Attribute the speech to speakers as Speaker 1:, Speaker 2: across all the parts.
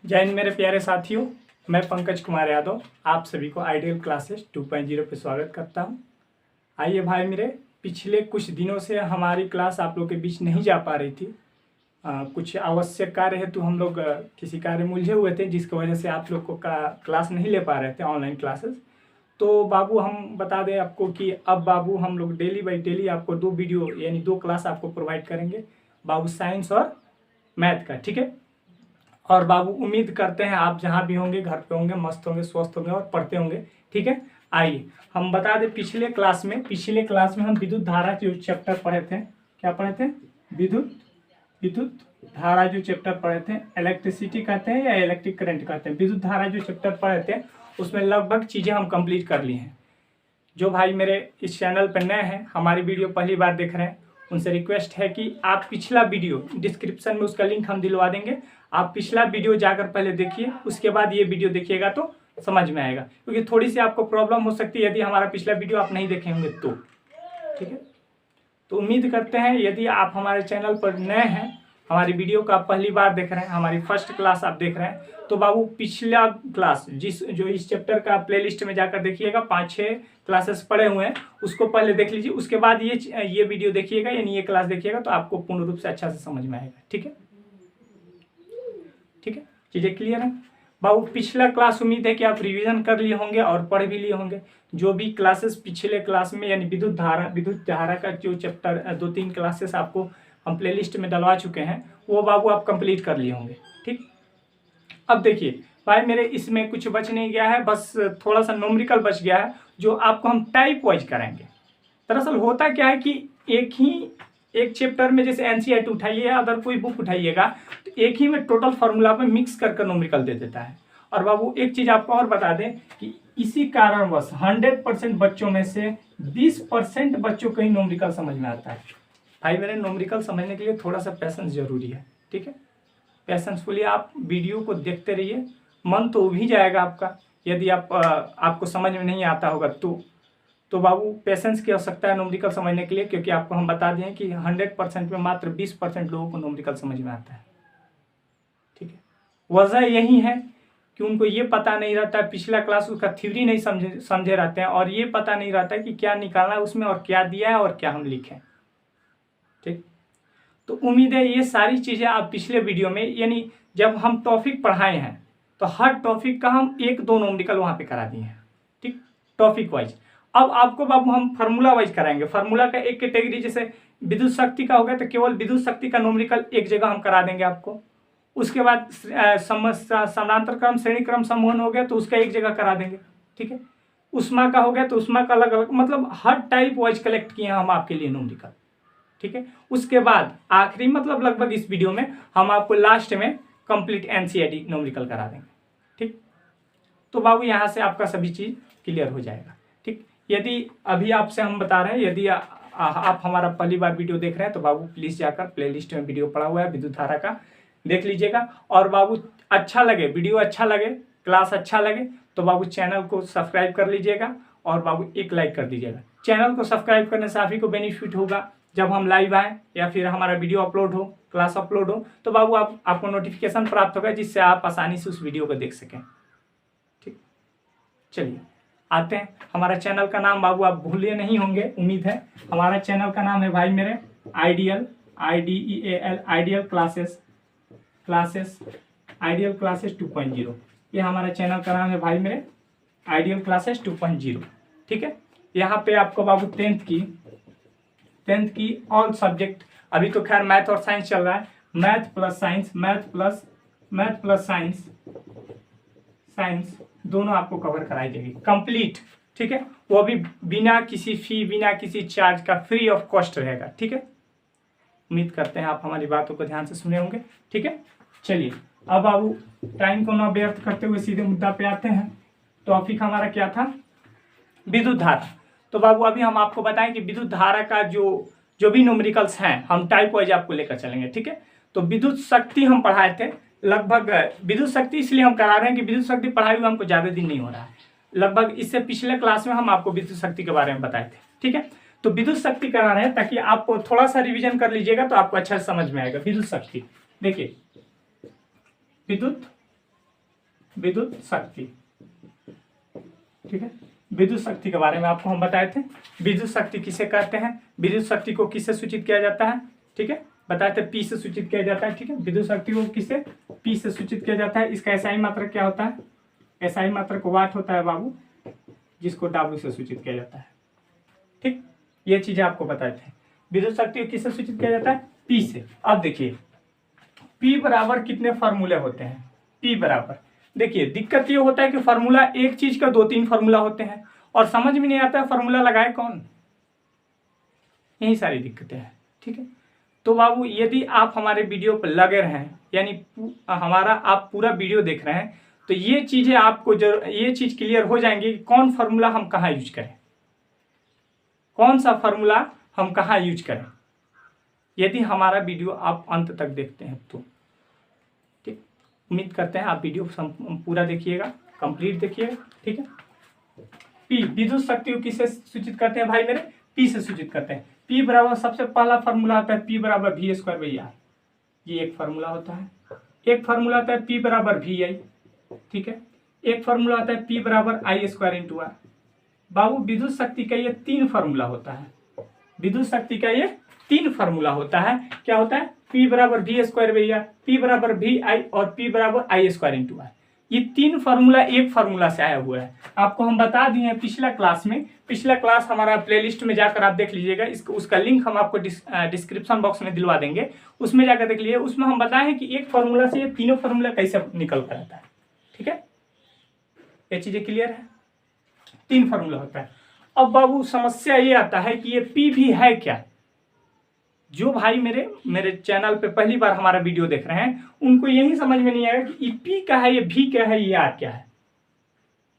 Speaker 1: जय हिंद मेरे प्यारे साथियों, मैं पंकज कुमार यादव आप सभी को आइडियल क्लासेस 2.0 पे स्वागत करता हूं। आइए भाई मेरे, पिछले कुछ दिनों से हमारी क्लास आप लोग के बीच नहीं जा पा रही थी। कुछ आवश्यक कार्य हेतु हम लोग किसी कार्य में उलझे हुए थे, जिसकी वजह से आप लोग को क्लास नहीं ले पा रहे थे, ऑनलाइन क्लासेस। तो बाबू हम बता दें आपको कि अब बाबू हम लोग डेली बाई डेली आपको 2 वीडियो यानी 2 क्लास आपको प्रोवाइड करेंगे बाबू, साइंस और मैथ का, ठीक है। और बाबू उम्मीद करते हैं आप जहाँ भी होंगे, घर पे होंगे, मस्त होंगे, स्वस्थ होंगे और पढ़ते होंगे, ठीक है। आइए हम बता दें, पिछले क्लास में हम विद्युत धारा जो चैप्टर पढ़े थे, क्या पढ़े थे? विद्युत धारा जो चैप्टर पढ़े थे, इलेक्ट्रिसिटी कहते हैं या इलेक्ट्रिक करंट कहते हैं, विद्युत धारा जो चैप्टर पढ़े थे उसमें लगभग चीज़ें हम कंप्लीट कर ली हैं। जो भाई मेरे इस चैनल पर नए हैं, हमारी वीडियो पहली बार देख रहे हैं, उनसे रिक्वेस्ट है कि आप पिछला वीडियो डिस्क्रिप्शन में उसका लिंक हम दिलवा देंगे, आप पिछला वीडियो जाकर पहले देखिए, उसके बाद ये वीडियो देखिएगा तो समझ में आएगा, क्योंकि थोड़ी सी आपको प्रॉब्लम हो सकती है यदि हमारा पिछला वीडियो आप नहीं देखे होंगे तो, ठीक है। तो उम्मीद करते हैं यदि आप हमारे चैनल पर नए हैं, हमारी वीडियो को आप पहली बार देख रहे हैं, हमारी फर्स्ट क्लास आप देख रहे हैं, तो बाबू पिछला क्लास जो इस चैप्टर का प्लेलिस्ट में जाकर देखिएगा, 5-6 क्लासेस पढ़े हुए हैं, उसको पहले देख लीजिए, उसके बाद ये वीडियो देखिएगा यानी ये क्लास देखिएगा, तो आपको पूर्ण रूप से अच्छा से समझ में आएगा, ठीक है। ठीक है, चीज़ें क्लियर है बाबू? पिछला क्लास उम्मीद है कि आप रिवीजन कर लिए होंगे और पढ़ भी लिए होंगे। जो भी क्लासेस पिछले क्लास में यानी विद्युत धारा का जो चैप्टर 2-3 क्लासेस आपको हम प्लेलिस्ट में डलवा चुके हैं, वो बाबू आप कंप्लीट कर लिए होंगे, ठीक। अब देखिए भाई मेरे, इसमें कुछ बच नहीं गया है, बस थोड़ा सा न्यूमेरिकल बच गया है, जो आपको हम टाइप वाइज कराएंगे। दरअसल होता क्या है कि एक चैप्टर में जैसे एनसीईआरटी उठाइए या अदर कोई बुक उठाइएगा, तो एक ही में टोटल फार्मूला में मिक्स कर न्यूमेरिकल दे देता है। और बाबू एक चीज़ आपको और बता दें कि इसी कारणवश 100% बच्चों में से 20% बच्चों को ही न्यूमेरिकल समझ में आता है। भाई मेरे, न्यूमेरिकल समझने के लिए थोड़ा सा पैसेंस जरूरी है, ठीक है। पैसेंसफुली आप वीडियो को देखते रहिए, मन तो उब ही जाएगा आपका। यदि आपको समझ में नहीं आता होगा तो बाबू पैसेंस की आवश्यकता है न्यूमेरिकल समझने के लिए, क्योंकि आपको हम बता दें कि 100% में मात्र 20% लोगों को न्यूमेरिकल समझ में आता है, ठीक है। वजह यही है कि उनको ये पता नहीं रहता है, पिछला क्लास उसका थ्योरी नहीं समझे रहते हैं, और ये पता नहीं रहता है कि क्या निकालना है उसमें और क्या दिया है और क्या हम लिखें, ठीक। तो उम्मीद है ये सारी चीज़ें आप पिछले वीडियो में यानी जब हम टॉपिक पढ़ाए हैं तो हर टॉपिक का हम 1-2 न्यूमेरिकल वहाँ पे करा दिए हैं, ठीक, टॉपिक वाइज। अब आपको बाबू हम फार्मूला वाइज कराएंगे। फार्मूला का एक कैटेगरी जैसे विद्युत शक्ति का हो गया, तो केवल विद्युत शक्ति का न्यूमेरिकल एक जगह हम करा देंगे आपको। उसके बाद समानांतर क्रम श्रेणी क्रम समूहन हो गया तो उसका एक जगह करा देंगे, ठीक है। उष्मा का हो गया तो उष्मा का अलग अलग, मतलब हर टाइप वाइज कलेक्ट किए हम आपके लिए न्यूमेरिकल, ठीक है। उसके बाद आखिरी मतलब लगभग इस वीडियो में हम आपको लास्ट में कंप्लीट एनसीईआरटी न्यूमेरिकल करा देंगे, ठीक। तो बाबू यहाँ से आपका सभी चीज़ क्लियर हो जाएगा, ठीक। यदि अभी आपसे हम बता रहे हैं, यदि आप हमारा पहली बार वीडियो देख रहे हैं तो बाबू प्लीज़ जाकर प्लेलिस्ट में वीडियो पड़ा हुआ है विद्युत धारा का, देख लीजिएगा। और बाबू अच्छा लगे, वीडियो अच्छा लगे, क्लास अच्छा लगे तो बाबू चैनल को सब्सक्राइब कर लीजिएगा और बाबू एक लाइक कर दीजिएगा। चैनल को सब्सक्राइब करने से आप ही को बेनिफिट होगा, जब हम लाइव आए या फिर हमारा वीडियो अपलोड हो, क्लास अपलोड हो, तो बाबू आपको नोटिफिकेशन प्राप्त होगा, जिससे आप आसानी से उस वीडियो को देख सकें, ठीक। चलिए आते हैं। हमारा चैनल का नाम बाबू आप भूले नहीं होंगे, उम्मीद है। हमारा चैनल का नाम है भाई मेरे आइडियल क्लासेस 2.0। ये हमारा चैनल का नाम है भाई मेरे आइडियल क्लासेस 2.0, ठीक है। यहाँ पे आपको बाबू 10th की ऑल सब्जेक्ट, अभी तो खैर मैथ और साइंस चल रहा है, मैथ प्लस साइंस दोनों आपको कवर कराई जाएगी कंप्लीट, ठीक है। वो भी बिना किसी फी, बिना किसी चार्ज का, फ्री ऑफ कॉस्ट रहेगा, ठीक है। उम्मीद करते हैं आप हमारी बातों को ध्यान से सुने होंगे, ठीक है। चलिए अब बाबू टाइम को न व्यर्थ करते हुए सीधे मुद्दा पे आते हैं। टॉपिक हमारा क्या था? विद्युत धारा। तो बाबू अभी हम आपको बताएं कि विद्युत धारा का जो भी न्यूमेरिकल्स हैं हम टाइप वाइज आपको लेकर चलेंगे, ठीक है। तो विद्युत शक्ति हम पढ़ाए थे, लगभग विद्युत शक्ति इसलिए हम करा रहे हैं कि विद्युत शक्ति पढ़ाई हुए हमको ज़्यादा दिन नहीं हो रहा है, लगभग इससे पिछले क्लास में हम आपको विद्युत शक्ति के बारे में बताए थे, ठीक है। तो विद्युत शक्ति करा रहे हैं ताकि आप थोड़ा सा रिवीजन कर लीजिएगा तो आपको अच्छा समझ में आएगा। विद्युत शक्ति देखिए, विद्युत विद्युत शक्ति। ठीक है, विद्युत शक्ति के बारे में आपको हम बताए थे। विद्युत शक्ति किसे कहते हैं, विद्युत शक्ति को किससे सूचित किया जाता है, ठीक है, बताए थे पी से सूचित किया जाता है। ठीक है, विद्युत शक्ति को किससे, पी से सूचित किया जाता है। इसका एसआई मात्रक क्या होता है, एसआई मात्रक वाट होता है बाबू, जिसको डब्ल्यू से सूचित किया जाता है। ठीक, ये चीजें आपको बताए थे। विद्युत शक्ति को किससे सूचित किया जाता है, पी से। अब देखिए पी बराबर कितने फार्मूले होते हैं, पी बराबर, देखिए दिक्कत ये होता है कि फार्मूला एक चीज का 2-3 फार्मूला होते हैं और समझ में नहीं आता है फार्मूला लगाए कौन, यही सारी दिक्कतें हैं। ठीक है, तो बाबू यदि आप हमारे वीडियो पर लगे रहें, यानी हमारा आप पूरा वीडियो देख रहे हैं, तो ये चीजें आपको ये चीज क्लियर हो जाएंगी कि कौन फार्मूला हम कहाँ यूज करें, कौन सा फार्मूला हम कहाँ यूज करें, यदि हमारा वीडियो आप अंत तक देखते हैं तो। ठीक, उम्मीद करते हैं आप वीडियो पूरा देखिएगा, कंप्लीट देखिएगा। ठीक है, पी विद्युत शक्ति को किससे सूचित करते हैं भाई मेरे, पी से सूचित करते हैं। पी बराबर सबसे पहला फार्मूला आता है पी बराबर वी स्क्वायर बाई आर, ये एक फार्मूला होता है। एक फार्मूला आता है पी बराबर वी आई, ठीक है, एक फार्मूला आता है पी बराबर आई स्क्वायर इंटू आर। बाबू विद्युत शक्ति का ये 3 फार्मूला होता है, विद्युत शक्ति का ये 3 फार्मूला होता है। क्या होता है, पी बराबर V square by R, P बराबर वी आई और पी बराबर आई स्क्वायर इंटू आर। ये 3 फार्मूला एक फार्मूला से आया हुआ है। आपको हम बता दिए हैं पिछला क्लास में, पिछला क्लास हमारा प्लेलिस्ट में जाकर आप देख लीजिएगा, उसका लिंक हम आपको डिस्क्रिप्शन बॉक्स में दिलवा देंगे, उसमें जाकर देख लीजिए। उसमें हम बताए हैं कि एक फार्मूला से ये तीनों फार्मूला कैसे निकल कर आता है। ठीक है, ये चीजें क्लियर है, 3 फार्मूला होता है। अब बाबू समस्या ये आता है कि ये पी भी है क्या। जो भाई मेरे चैनल पे पहली बार हमारा वीडियो देख रहे हैं, उनको यही समझ में नहीं आएगा कि पी क्या है, ये भी क्या है, ये आर क्या है।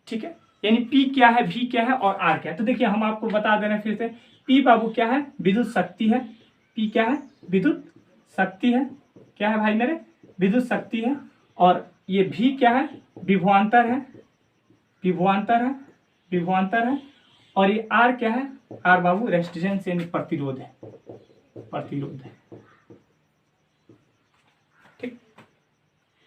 Speaker 1: ठीक है, यानी पी क्या है, भी क्या है और आर क्या है। तो देखिए हम आपको बता दे रहे हैं फिर से, पी बाबू क्या है, विद्युत शक्ति है। पी क्या है, विद्युत शक्ति है। क्या है भाई मेरे, विद्युत शक्ति है। और ये भी क्या है, विभवांतर है, विभवांतर है, विभवांतर है। और ये आर क्या है, आर बाबू रेजिस्टेंस यानी प्रतिरोध है, प्रतिरोध है। ठीक,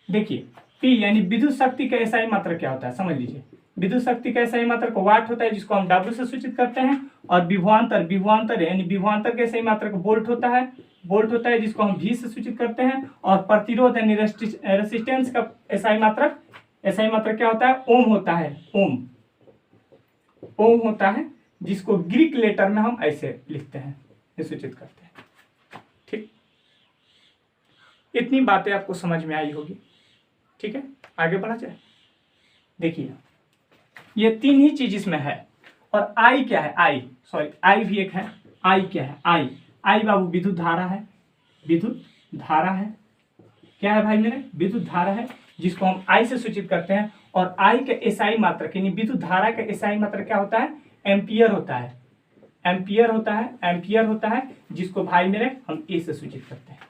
Speaker 1: देखिए पी यानी विद्युत शक्ति का एसआई मात्रक क्या होता है, समझ लीजिए। विद्युत शक्ति का एसआई मात्रक वाट होता है, जिसको हम डब्ल्यू से सूचित करते हैं। और विभवांतर, विभवांतर यानी विभवांतर का एसआई मात्रक वोल्ट होता है, वोल्ट होता है, जिसको हम वी से सूचित करते हैं। और प्रतिरोध यानी रेजिस्टेंस का एसआई मात्रक, एसआई मात्रक क्या होता है, ओम होता है, ओम, ओम होता है, जिसको ग्रीक लेटर में हम ऐसे लिखते हैं, सूचित करते हैं। ठीक, इतनी बातें आपको समझ में आई होगी। ठीक है, आगे बढ़ा जाए। देखिए ये 3 ही चीज इसमें है। और आई क्या है, आई सॉरी आई भी एक है। आई क्या है, आई, आई बाबू विद्युत धारा है, विद्युत धारा है। क्या है भाई मेरे, विद्युत धारा है, जिसको हम आई से सूचित करते हैं। और आई का एसआई मात्रक यानी विद्युत धारा का एसआई मात्रक क्या होता है, एम्पियर होता है, एम्पियर होता है, एम्पियर होता है, जिसको भाई मेरे हम ए से सूचित करते हैं।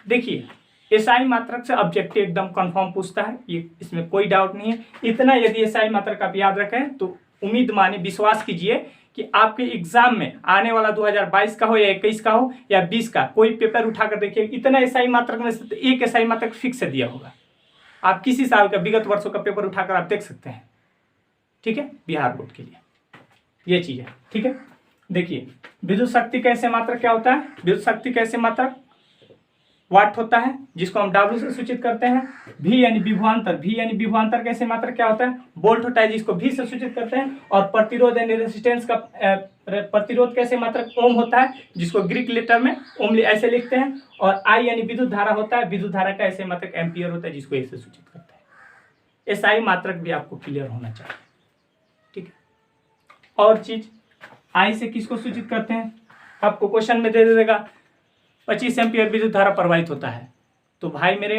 Speaker 1: देखिए एसआई मात्रक से ऑब्जेक्टिव एकदम कंफर्म पूछता है, ये इसमें कोई डाउट नहीं है। इतना यदि एसआई मात्रक आप याद रखें तो उम्मीद माने, विश्वास कीजिए कि आपके एग्जाम में आने वाला 2022 का हो या 21 का हो या 20 का, कोई पेपर उठाकर देखिए, इतना एसआई मात्रक में से एक एसआई मात्रक फिक्स से दिया होगा। आप किसी साल का, विगत वर्षों का पेपर उठाकर आप देख सकते हैं। ठीक है, बिहार बोर्ड के लिए ये चीज है। ठीक है, देखिए विद्युत शक्ति का एसआई मात्रक क्या होता है, विद्युत शक्ति का एसआई मात्रक वाट होता है, जिसको हम डब्ल्यू से सूचित करते हैं। भी यानी विभवांतर, भी यानी विभवांतर का एसआई मात्रक क्या होता है, वोल्ट होता है, जिसको भी से सूचित करते हैं। और प्रतिरोध यानी रेजिस्टेंस का प्रतिरोध का एसआई मात्रक ओम होता है, जिसको ग्रीक लेटर में ओम ऐसे लिखते हैं। और आई यानी विद्युत धारा होता है, विद्युत धारा का एसआई मात्रक एम्पियर होता है, जिसको ए से सूचित करते हैं। एसआई मात्रक भी आपको क्लियर होना चाहिए। ठीक है, और चीज आई से किसको सूचित करते हैं, आपको क्वेश्चन में दे देगा 25 एम्पियर विद्युत धारा प्रवाहित होता है। तो भाई मेरे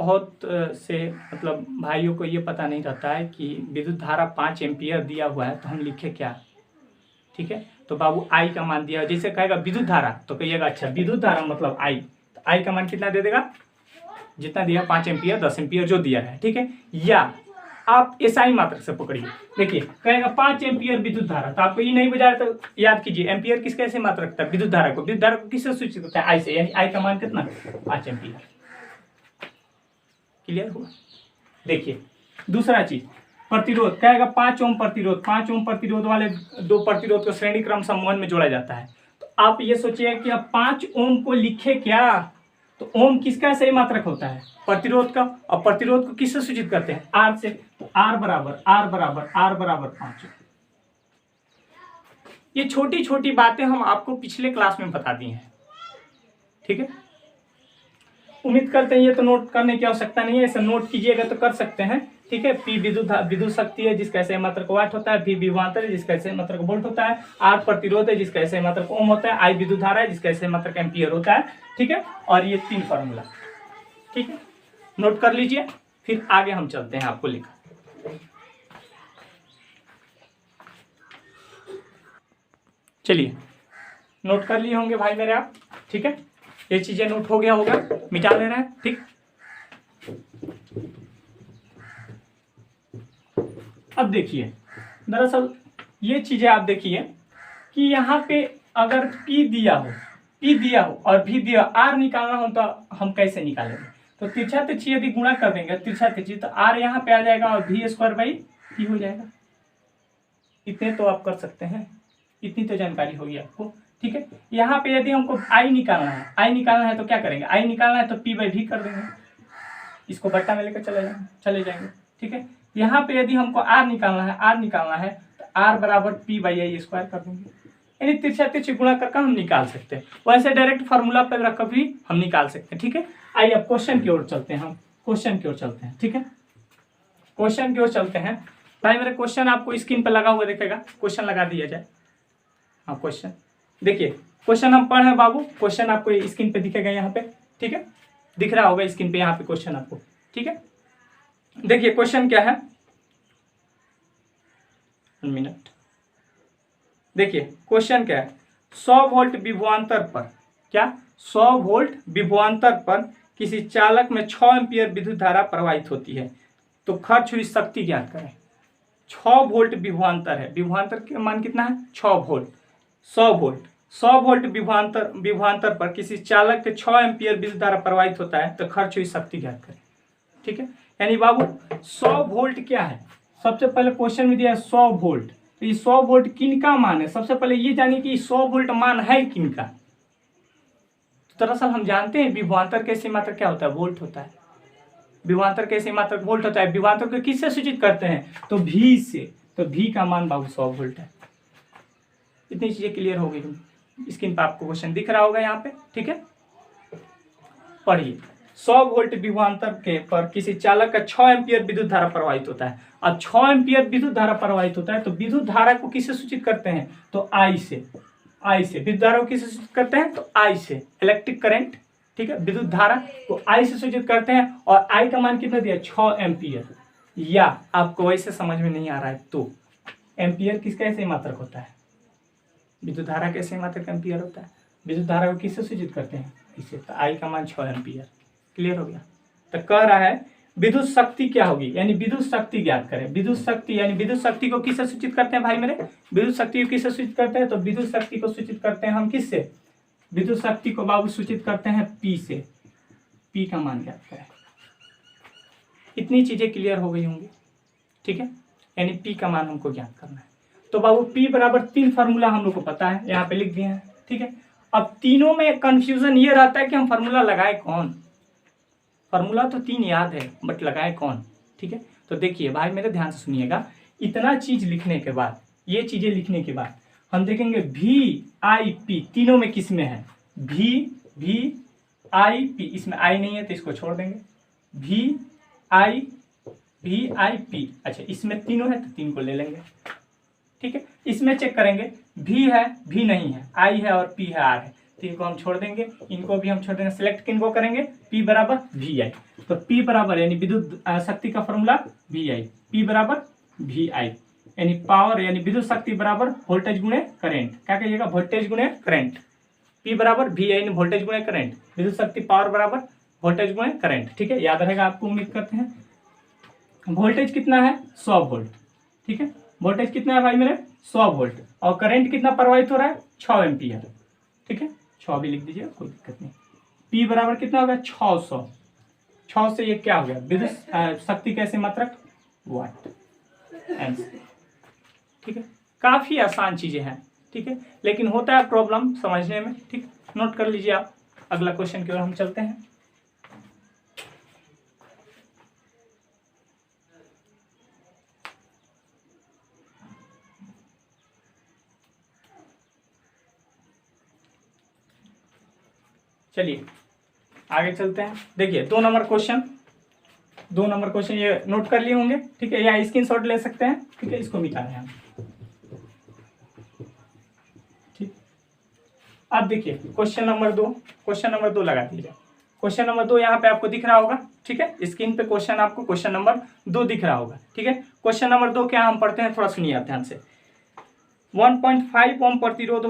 Speaker 1: बहुत से मतलब भाइयों को ये पता नहीं रहता है कि विद्युत धारा 5 एम्पियर दिया हुआ है तो हम लिखे क्या। ठीक है, तो बाबू आई का मान दिया, जैसे कहेगा विद्युत धारा तो कहिएगा अच्छा विद्युत धारा मतलब आई, तो आई का मान कितना दे देगा, जितना दिया 5 एम्पियर 10 एम्पियर जो दिया है। ठीक है, या आप एसआई मात्रक से पकड़िए, देखिए कहेगा 5 एम्पियर विद्युत धारा, तो आपको ये नहीं बुझा तो याद कीजिए एम्पियर किसका ऐसे मात्रक था, विद्युत धारा को, विद्युत धारा को किससे सूचित करता है, आई से, यानी आई का मान कितना 5 एम्पियर। क्लियर हुआ। देखिए दूसरा चीज, प्रतिरोध क्या आएगा, 5 ओम प्रतिरोध, 5 ओम प्रतिरोध वाले दो प्रतिरोध को श्रेणी क्रम समूहन में जोड़ा जाता है। तो आप ये सोचिए कि अब 5 ओम को लिखे क्या, तो ओम किसका सही मात्रक होता है, प्रतिरोध का, और प्रतिरोध को किससे सूचित करते हैं, आर से। तो आर बराबर 5। ये छोटी छोटी बातें हम आपको पिछले क्लास में बता दी हैं, ठीक है। उम्मीद करते हैं ये तो नोट करने की आवश्यकता नहीं है, ऐसे नोट कीजिएगा तो कर सकते हैं, ठीक है। पी विद्युत शक्ति है जिसका ऐसे मात्रक वाट होता है, वी विभवांतर है जिसका ऐसे मात्रक वोल्ट होता है, आर प्रतिरोध है जिसका ऐसे मात्रक ओम होता है, आई विद्युत धारा है जिसका ऐसे मात्रक एम्पियर होता है, ठीक है। और ये 3 फॉर्मूला, ठीक है, नोट कर लीजिए, फिर आगे हम चलते हैं आपको लिखा। चलिए नोट कर लिए होंगे भाई मेरे आप, ठीक है। ये चीजें नोट हो गया होगा, मिटा ले रहे हैं, ठीक। अब देखिए दरअसल ये चीजें आप देखिए कि यहाँ पे अगर P दिया हो और V दिया, R निकालना हो तो हम कैसे निकालेंगे, तो तिरछा तिरछी यदि गुणा कर देंगे तिरछा तिरछी, तो R यहाँ पे आ जाएगा और V² हो जाएगा। इतने तो आप कर सकते हैं, इतनी तो जानकारी होगी आपको, ठीक है। यहाँ पे यदि हमको I निकालना है तो क्या करेंगे, I निकालना है तो P/V कर देंगे, इसको बट्टा में लेकर चले जाएंगे, ठीक है। यहाँ पे यदि हमको R निकालना है तो R बराबर P/I² कर देंगे, यानी तिरछा तिरछी गुणा करके हम निकाल सकते हैं। वैसे डायरेक्ट फार्मूला पे रख भी हम निकाल सकते हैं, ठीक है। आइए अब क्वेश्चन की ओर चलते हैं, ठीक है। क्वेश्चन की ओर चलते हैं भाई मेरे। क्वेश्चन आपको स्क्रीन पे लगा हुआ दिखेगा, क्वेश्चन लगा दिया जाए। हाँ क्वेश्चन देखिए, क्वेश्चन हम पढ़ रहे हैं बाबू, क्वेश्चन आपको स्क्रीन पे दिखेगा यहाँ पे, ठीक है, दिख रहा होगा स्क्रीन पे यहाँ पे क्वेश्चन आपको, ठीक है। देखिए क्वेश्चन क्या है, 1 मिनट। देखिए क्वेश्चन क्या है, 100 वोल्ट विभवांतर पर, क्या 100 वोल्ट विभवांतर पर किसी चालक में 6 एम्पियर विद्युत धारा प्रवाहित होती है, तो खर्च हुई शक्ति ज्ञात करें। 6 वोल्ट विभवांतर है, विभवांतर का मान कितना है, 6 वोल्ट। 100 वोल्ट विभवांतर पर किसी चालक के 6 एम्पियर विद्युत धारा प्रवाहित होता है, तो खर्च हुई शक्ति ज्ञात करें, ठीक है। यानी बाबू 100 वोल्ट क्या है, सबसे पहले क्वेश्चन में दिया है 100 वोल्ट, तो ये 100 वोल्ट किनका मान है, सबसे पहले ये जानिए कि 100 वोल्ट मान है किनका। तो दरअसल हम जानते हैं विभवांतर के सीमा तक क्या होता है, वोल्ट होता है। विभवांतर के सीमा तक वोल्ट होता है, विभवांतर को किससे सूचित करते हैं, तो V से, तो V का मान बाबू 100 वोल्ट है। इतनी चीजें क्लियर हो गई, स्क्रीन पर आपको क्वेश्चन दिख रहा होगा यहाँ पे, ठीक है। पढ़िए, 100 वोल्ट विभवांतर के पर किसी चालक का 6 एम्पियर विद्युत धारा प्रवाहित होता है। अब 6 एम्पियर विद्युत धारा प्रवाहित होता है, तो विद्युत धारा को किससे सूचित करते हैं, तो I से विद्युत धारा को किससे सूचित करते हैं, तो I से, इलेक्ट्रिक करंट, ठीक है। विद्युत धारा को I से सूचित करते हैं, और I का मान कितना दिया, 6 एम्पियर। या आपको वैसे समझ में नहीं आ रहा है तो एम्पियर किसका ऐसे मात्रक होता है, विद्युत धारा कैसे मात्रक एम्पियर होता है, विद्युत धारा को किससे सूचित करते हैं, इसे, तो I का मान 6 एम्पियर। क्लियर हो गया। तो कह रहा है विद्युत शक्ति क्या होगी, यानी विद्युत शक्ति ज्ञात करें। विद्युत शक्ति यानी विद्युत शक्ति को किससे सूचित करते हैं भाई मेरे, विद्युत शक्ति को किससे सूचित करते हैं, तो विद्युत शक्ति को सूचित करते हैं हम किससे, विद्युत शक्ति को बाबू सूचित करते हैं P से। P का मान ज्ञात करें। इतनी चीजें क्लियर हो गई होंगी, ठीक है। यानी P का मान हमको ज्ञात करना है। तो बाबू P बराबर 3 फार्मूला हम लोग को पता है, यहाँ पे लिख दिए हैं, ठीक है। अब तीनों में कंफ्यूजन ये रहता है कि हम फार्मूला लगाए कौन, फार्मूला तो 3 याद है बट लगाए कौन, ठीक है। तो देखिए भाई मेरे ध्यान से सुनिएगा, इतना चीज लिखने के बाद, ये चीजें लिखने के बाद हम देखेंगे VIP तीनों में किस में है, VIP, इसमें I नहीं है तो इसको छोड़ देंगे, VIP, अच्छा इसमें तीनों है तो 3 को ले लेंगे, ठीक है। इसमें चेक करेंगे V है, V नहीं है, I है और P है, R है, तो इनको हम छोड़ देंगे, इनको भी हम छोड़ देंगे। सिलेक्ट किनको करेंगे, P बराबर VI, तो P बराबर यानी विद्युत शक्ति का फॉर्मूला VI, P बराबर VI, यानी पावर यानी विद्युत शक्ति बराबर वोल्टेज गुणे करंट। क्या कहिएगा, वोल्टेज गुणे करंट। P बराबर VI यानी वोल्टेज गुणे करंट, विद्युत शक्ति पावर बराबर वोल्टेज गुणे करंट, ठीक है। याद रहेगा आपको, उम्मीद करते हैं। वोल्टेज कितना है, 100 वोल्ट, ठीक है। वोल्टेज कितना है भाई मेरे, 100 वोल्ट, और करंट कितना प्रवाहित हो रहा है, 6 एम्पियर, ठीक है। 6 भी लिख दीजिए, कोई दिक्कत नहीं। P बराबर कितना होगा, 6 से ये क्या हो गया, विद्युत शक्ति कैसे मात्रक, वाट। आंसर, ठीक है। काफी आसान चीजें हैं, ठीक है, लेकिन होता है प्रॉब्लम समझने में, ठीक। नोट कर लीजिए आप। अगला क्वेश्चन की ओर हम चलते हैं। चलिए आगे चलते हैं। देखिए 2 नंबर क्वेश्चन ये नोट कर लिए होंगे, ठीक है, या स्क्रीनशॉट ले सकते हैं, ठीक है, इसको मिटा रहे हैं हम, ठीक। अब देखिए क्वेश्चन नंबर 2 लगा दीजिए। क्वेश्चन नंबर 2 यहाँ पे आपको दिख रहा होगा, ठीक है, स्क्रीन पे क्वेश्चन आपको क्वेश्चन नंबर 2 दिख रहा होगा, ठीक है। क्वेश्चन नंबर 2 क्या हम पढ़ते हैं, थोड़ा सुनिए आप ध्यान से। 1.5 ओम प्रतिरोध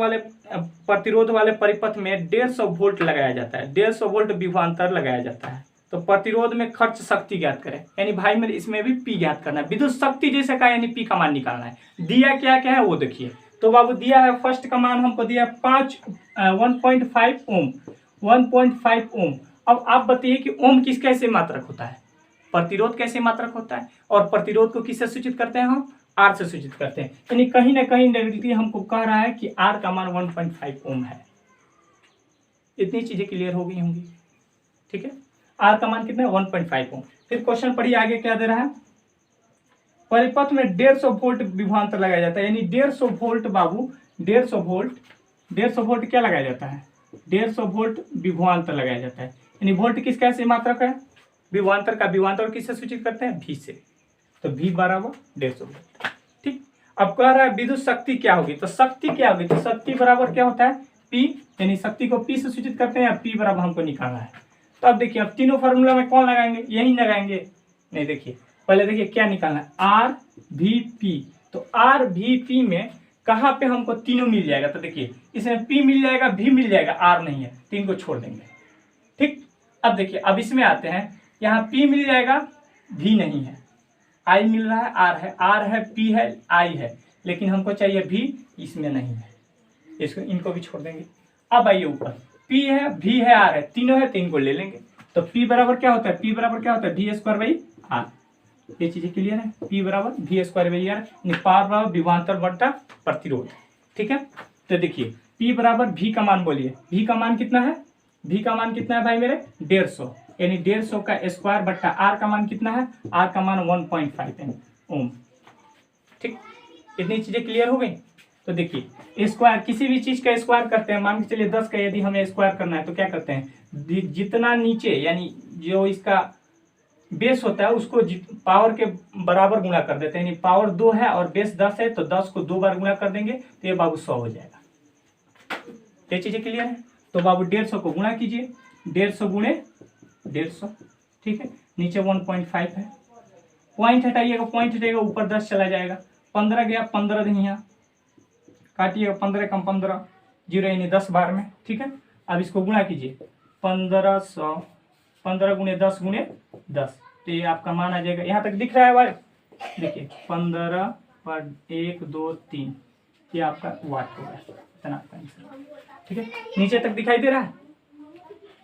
Speaker 1: वाले परिपथ में 150 वोल्ट लगाया जाता है, 150 वोल्ट विभवांतर लगाया जाता है। तो प्रतिरोध में खर्च शक्ति ज्ञात करें, यानी भाई मेरे इसमें भी पी ज्ञात करना है, विद्युत शक्ति जैसे का, यानी पी का मान निकालना है। दिया क्या क्या है वो देखिए। तो बाबू दिया है, फर्स्ट का मान हमको दिया 1.5 ओम, 1.5 ओम। अब आप बताइए कि ओम किस कैसे मात्रक होता है, प्रतिरोध कैसे मात्रक होता है, और प्रतिरोध को किससे सूचित करते हैं हम, आर से सूचित करते हैं। यानी कहीं ना कहीं डायरेक्टली हमको कह रहा है कि आर का मान 1.5 ओम है। इतनी चीजें क्लियर हो गई होंगी, ठीक है। आर का मान कितना है, 1.5 ओम। फिर क्वेश्चन पढ़िए आगे क्या दे रहा है। परिपथ में 150 वोल्ट विभवांतर लगाया जाता है, यानी 150 वोल्ट बाबू, 150 वोल्ट क्या लगाया जाता है, 150 वोल्ट विभवांतर लगाया जाता है। यानी वोल्ट किस कैसे मात्रक है, विभवांतर का, विभवांतर किससे सूचित करते हैं, भी से। तो भी बराबर 150 वोल्ट, ठीक। अब कह रहा है विद्युत शक्ति क्या होगी, तो शक्ति क्या होगी, तो शक्ति बराबर क्या होता है, पी, यानी शक्ति को पी से सूचित करते हैं, या पी बराबर हमको निकालना है। तो अब देखिए, अब तीनों फार्मूला में कौन लगाएंगे, यही लगाएंगे। नहीं देखिए, पहले देखिए क्या निकालना है, आर भी पी। तो आर भी पी में कहाँ पे हमको तीनों मिल जाएगा, तो देखिए इसमें पी मिल जाएगा, भी मिल जाएगा, आर नहीं है, तीन को छोड़ देंगे, ठीक। अब देखिए, अब इसमें आते हैं, यहाँ पी मिल जाएगा, भी नहीं है, आई मिल रहा है, आर है, पी है, आई है, लेकिन हमको चाहिए भी, इसमें नहीं है, इसको, इनको भी छोड़ देंगे। अब आइए ऊपर, पी है, भी है, आर है, तीनों है, तीन को ले लेंगे। तो पी बराबर क्या होता है, पी बराबर क्या होता है, भी स्क्वायर बाई आर। ये चीजें क्लियर है, पी बराबर भी स्क्वायर बाई आर, पावर बराबर विभवांतर बटा प्रतिरोध, ठीक है। तो देखिए पी बराबर भी का मान बोलिए, भी का मान कितना है, भी का मान कितना है भाई मेरे, 150, यानी 150 का स्क्वायर बट्टा आर का मान कितना है, आर का मान 1.5 ओम, ठीक। इतनी चीजें क्लियर हो गई। तो देखिए स्क्वायर, किसी भी चीज का स्क्वायर करते हैं, मान के चलिए 10 का यदि हमें स्क्वायर करना है तो क्या करते हैं, जितना नीचे, यानी जो इसका बेस होता है उसको पावर के बराबर गुणा कर देते हैं, यानी पावर 2 है और बेस 10 है, तो 10 को 2 बार गुणा कर देंगे, तो ये बाबू 100 हो जाएगा। ये चीजें क्लियर है। तो बाबू 150 को गुणा कीजिए, 150 गुणे 150, ठीक है, नीचे 1.5 है, पॉइंट हटाइएगा, पॉइंट हटाइएगा, ऊपर 10 चला जाएगा, 15 गया, 15 नहीं, यहाँ काटिएगा, 15 कम 15, 0 यानी 10 बार में, ठीक है। अब इसको गुणा कीजिए, 1500, 15 गुणे 10 गुणे 10, तो ये आपका मान आ जाएगा, यहाँ तक दिख रहा है भाई, देखिए 15 पर 1 2 3, ये आपका वाट होगा, इतना आपका आंसर, ठीक है। नीचे तक दिखाई दे रहा है,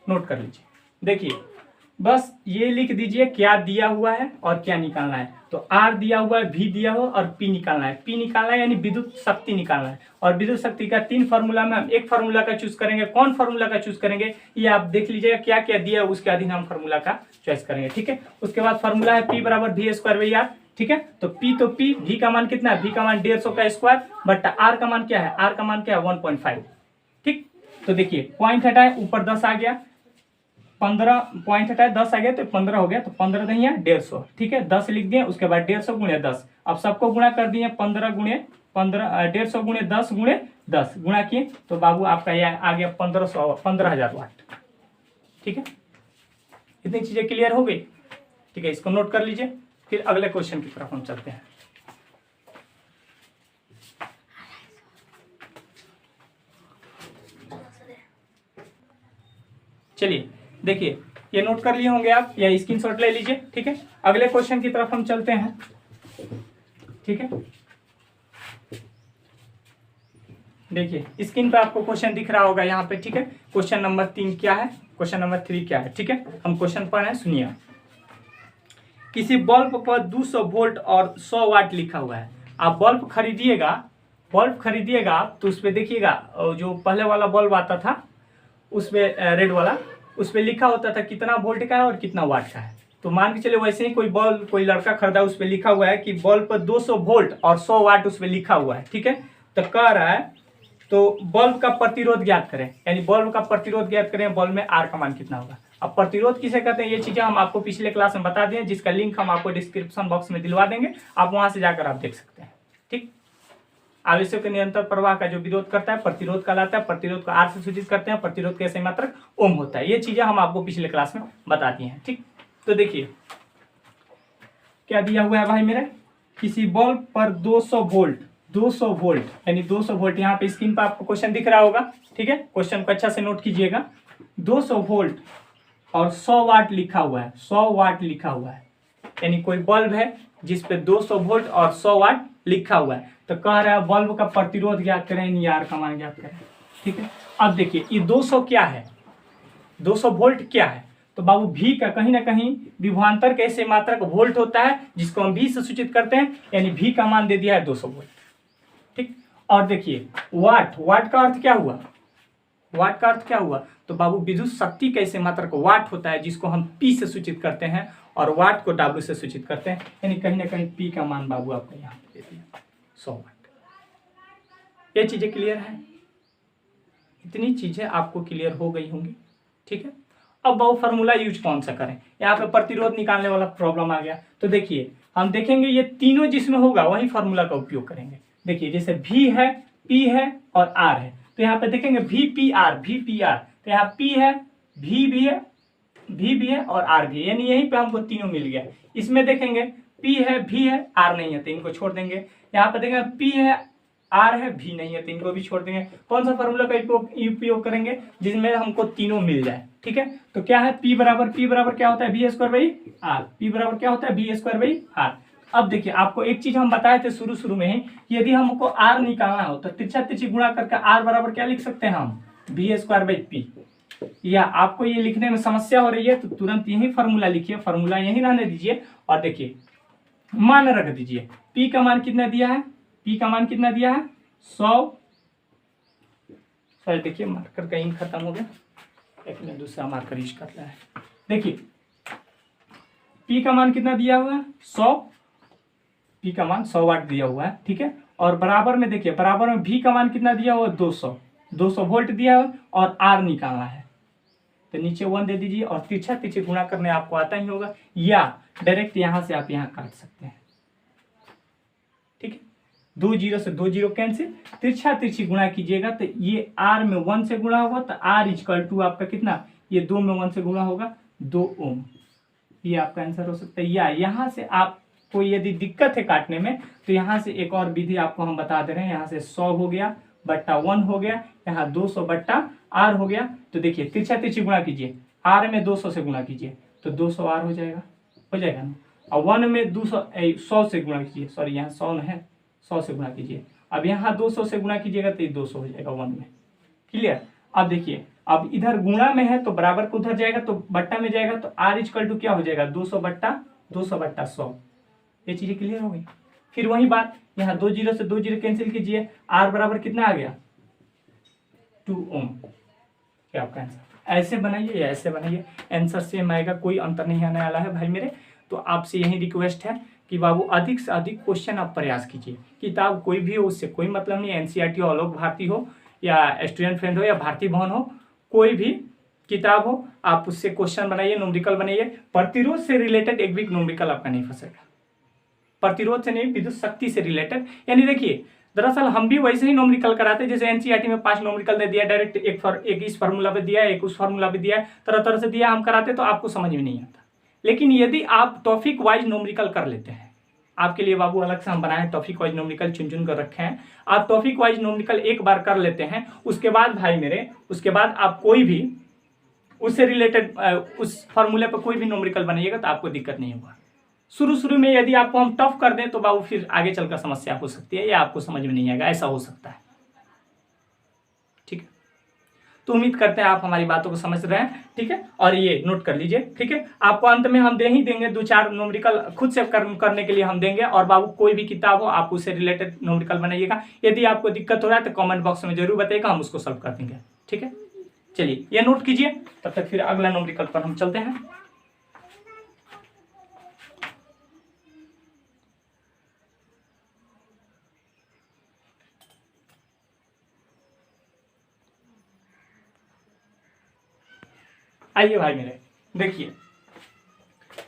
Speaker 1: नोट कर लीजिए। देखिए बस ये लिख दीजिए क्या दिया हुआ है और क्या निकालना है। तो आर दिया हुआ है, भी दिया हुआ और पी निकालना है। पी निकालना है यानी विद्युत शक्ति निकालना है, और विद्युत शक्ति का 3 फार्मूला में हम एक फार्मूला का चूज करेंगे। कौन फार्मूला का चूज करेंगे ये आप देख लीजिएगा, क्या क्या दिया है उसके अधीन हम फार्मूला का चॉइस करेंगे, ठीक है। उसके बाद फार्मूला है पी बराबर भी स्क्वायर बाई आर, ठीक है। तो पी भी का मान कितना है, भी का मान 150 का स्क्वायर बट आर का मान क्या है, आर का मान क्या है 1.5, ठीक। तो देखिए पॉइंट हटाए, ऊपर 10 आ गया, 15 पॉइंट हटाए 10 आ गया, तो 15 हो गया, तो 15 नहीं है 150, ठीक है। 10 लिख दिए, उसके बाद 150 गुणे 10, अब सबको गुणा कर दिए, 15 गुणे 15, 150 गुणे 10 गुणे 10 गुणा किए, तो बाबू आपका यह आ गया 15,000 वाट, ठीक है। इतनी चीजें क्लियर हो गई, ठीक है, इसको नोट कर लीजिए। फिर अगले क्वेश्चन की तरफ हम चलते हैं। चलिए देखिए, ये नोट कर लिए होंगे आप या स्क्रीनशॉट ले लीजिए, ठीक है। अगले क्वेश्चन की तरफ हम चलते हैं, ठीक है। देखिए स्क्रीन पर आपको क्वेश्चन दिख रहा होगा यहाँ पे, ठीक है। क्वेश्चन नंबर 3 क्या है, क्वेश्चन नंबर 3 क्या है। ठीक है, हम क्वेश्चन पढ़ रहे हैं, सुनिए। किसी बल्ब पर 200 वोल्ट और 100 वाट लिखा हुआ है। आप बल्ब खरीदिएगा तो उस पर देखिएगा, जो पहले वाला बल्ब आता था उस पर रेड वाला, उस पर लिखा होता था कितना वोल्ट का है और कितना वाट का है। तो मान के चलिए वैसे ही कोई लड़का खरीदा, उस पर लिखा हुआ है कि बल्ब पर 200 वोल्ट और 100 वाट उस पर लिखा हुआ है। ठीक है, तो कह रहा है तो बल्ब का प्रतिरोध ज्ञात करें, यानी बल्ब का प्रतिरोध ज्ञात करें, बल्ब में आर का मान कितना होगा। अब प्रतिरोध किसे कहते हैं, ये चीजें हम आपको पिछले क्लास में बता दिए, जिसका लिंक हम आपको डिस्क्रिप्शन बॉक्स में दिलवा देंगे, आप वहां से जाकर आप देख सकते हैं। ठीक, आवेशों के निरंतर प्रवाह का जो विरोध करता है प्रतिरोध कहलाता है, प्रतिरोध को आर से सूचित करते हैं, प्रतिरोध के सही मात्रक ओम होता है। ये चीजें हम आपको पिछले क्लास में बता दी हैं। ठीक, तो देखिए क्या दिया हुआ है भाई मेरे, किसी बल्ब पर 200 वोल्ट यानी 200 वोल्ट, यहाँ पे स्क्रीन पर आपको क्वेश्चन दिख रहा होगा। ठीक है, क्वेश्चन को अच्छा से नोट कीजिएगा। 200 वोल्ट और 100 वाट लिखा हुआ है, 100 वाट लिखा हुआ है, यानी कोई बल्ब है जिस पे 200 वोल्ट और 100 वाट लिखा हुआ है। तो कह रहा है बल्ब का प्रतिरोध ज्ञात करें, यानी आर का मान ज्ञात करें। ठीक है, अब देखिए ये 200 क्या है, 200 वोल्ट क्या है, तो बाबू भी का कहीं ना कहीं विभवांतर के ऐसे मात्रक वोल्ट होता है, जिसको हम भी से सूचित करते हैं, यानी भी का मान दे दिया है 200 वोल्ट। ठीक, और देखिए वाट का अर्थ क्या हुआ, वाट का अर्थ क्या हुआ, तो बाबू विद्युत शक्ति कैसे मात्रक वाट होता है, जिसको हम पी से सूचित करते हैं, और वाट को डब्ल्यू से सूचित करते हैं, यानी कहीं ना कहीं पी का मान बाबू आपको यहाँ पे दे दिया 100 वाट। ये चीजें क्लियर है, इतनी चीजें आपको क्लियर हो गई होंगी। ठीक है, अब बाबू फार्मूला यूज कौन सा करें, यहाँ पे प्रतिरोध निकालने वाला प्रॉब्लम आ गया। तो देखिए हम देखेंगे ये तीनों जिसमें होगा वही फार्मूला का उपयोग करेंगे। देखिए जैसे भी है, पी है और आर है, तो यहाँ पे देखेंगे वी पी आर, तो यहाँ पी है, भी भी है और आर भी है, यानी यहीं पे हमको तीनों मिल गया। इसमें देखेंगे पी है, भी है, आर नहीं है, तो इनको छोड़ देंगे। यहाँ पे देखेंगे पी है, आर है, भी नहीं है, तो इनको भी छोड़ देंगे। कौन सा फार्मूला का उपयोग करेंगे, जिसमें हमको तीनों मिल जाए। ठीक है, तो क्या है पी बराबर क्या होता है, B square by R, P बराबर क्या होता है, बी स्क्वायर बाई आर। अब देखिए आपको एक चीज हम बताए थे शुरू में ही, यदि हमको आर निकालना हो तो तिरछा तिरछी गुणा करके आर बराबर क्या लिख सकते हैं हम, बी स्क्वायर बाई पी। या आपको ये लिखने में समस्या हो रही है तो तुरंत यही फार्मूला लिखिए, फार्मूला यही रहने दीजिए, और देखिए मान रख दीजिए। पी का मान कितना दिया है, पी का मान कितना दिया है 100। सर देखिए मार्कर का इंक खत्म हो गया, एक मिनट दूसरा मार्कर यूज कर रहा है। देखिए पी का मान कितना दिया हुआ है 100, पी का मान 100 वाट दिया हुआ है। ठीक है, और बराबर में देखिए, बराबर में भी का मान कितना दिया हुआ है 200 वोल्ट दिया हुआ, और आर निकालना है, तो नीचे 1 दे दीजिए, और तिरछा तिरछी गुणा करने आपको आता ही होगा, या डायरेक्ट यहां से आप यहां काट सकते हैं। ठीक है, 2 0 से 2 0 कैंसिल, तिरछा तिरछी गुणा कीजिएगा तो ये आर में 1 से गुणा होगा, तो आर इक्वल टू आपका कितना, ये 2 में 1 से गुणा होगा 2 ओम। ये आपका आंसर हो सकता है। या यहाँ से आपको यदि दिक्कत है काटने में, तो यहाँ से एक और विधि आपको हम बता दे रहे हैं। यहाँ से 100 हो गया बट्टा 1 हो गया, यहाँ 200 बट्टा आर हो गया। तो देखिए तिरछा तिरछी गुणा कीजिए, आर में 200 से गुणा कीजिए तो 200 आर हो जाएगा ना, और 1 में 100 से गुणा कीजिए, सॉरी यहाँ 100 है, 100 से गुणा कीजिए। अब यहाँ 200 से गुणा कीजिएगा तो ये 200 हो जाएगा 1 में। क्लियर। अब देखिए अब इधर गुणा में है तो बराबर को उधर जाएगा तो बट्टा में जाएगा, तो आर इक्वल टू क्या हो जाएगा 200 बट्टा 100। ये चीजें क्लियर हो गई। फिर वही बात, यहाँ 2 0 से 2 0 कैंसिल कीजिए, आर बराबर कितना आ गया 2 ओम। क्या आपका आंसर, ऐसे बनाइए या ऐसे बनाइए, आंसर सेम आएगा, कोई अंतर नहीं आने वाला है भाई मेरे। तो आपसे यही रिक्वेस्ट है कि बाबू अधिक से अधिक क्वेश्चन आप प्रयास कीजिए। किताब कोई भी हो उससे कोई मतलब नहीं, एनसीईआरटी हो, आलोक भारती हो, या स्टूडेंट फ्रेंड हो, या भारती भवन हो, कोई भी किताब हो, आप उससे क्वेश्चन बनाइए, न्यूमेरिकल बनाइए। प्रतिरोध से रिलेटेड एक भी न्यूमेरिकल आपका नहीं फंसेगा, प्रतिरोध से नहीं, विद्युत शक्ति से रिलेटेड। यानी देखिए दरअसल हम भी वैसे ही न्यूमेरिकल कराते हैं, जैसे एनसीईआरटी में 5 न्यूमेरिकल दे दिया डायरेक्ट, एक इस फार्मूला पे दिया, एक उस फार्मूला पे दिया, तरह तरह से दिया, हम कराते तो आपको समझ में नहीं आता। लेकिन यदि आप टॉपिक वाइज न्यूमेरिकल कर लेते हैं, आपके लिए बाबू अलग से हम बनाए हैं टॉपिक वाइज न्यूमेरिकल, चुन कर रखे हैं, आप टॉपिक वाइज न्यूमेरिकल एक बार कर लेते हैं, उसके बाद भाई मेरे, उसके बाद आप कोई भी उससे रिलेटेड उस फार्मूले पर कोई भी न्यूमेरिकल बनाइएगा तो आपको दिक्कत नहीं होगा। शुरू में यदि आपको हम टफ कर दें तो बाबू फिर आगे चलकर समस्या हो सकती है, या आपको समझ में नहीं आएगा, ऐसा हो सकता है। ठीक है, तो उम्मीद करते हैं आप हमारी बातों को समझ रहे हैं, ठीक है। और ये नोट कर लीजिए, ठीक है। आपको अंत में हम दे ही देंगे 2-4 न्यूमेरिकल खुद से करने के लिए हम देंगे, और बाबू कोई भी किताब हो आप उससे रिलेटेड न्यूमेरिकल बनाइएगा। यदि आपको दिक्कत हो रहा है तो कमेंट बॉक्स में जरूर बताइएगा, हम उसको सॉल्व कर देंगे, ठीक है। चलिए ये नोट कीजिए, तब तक फिर अगला न्यूमेरिकल पर हम चलते हैं। आइए भाई मेरे, देखिए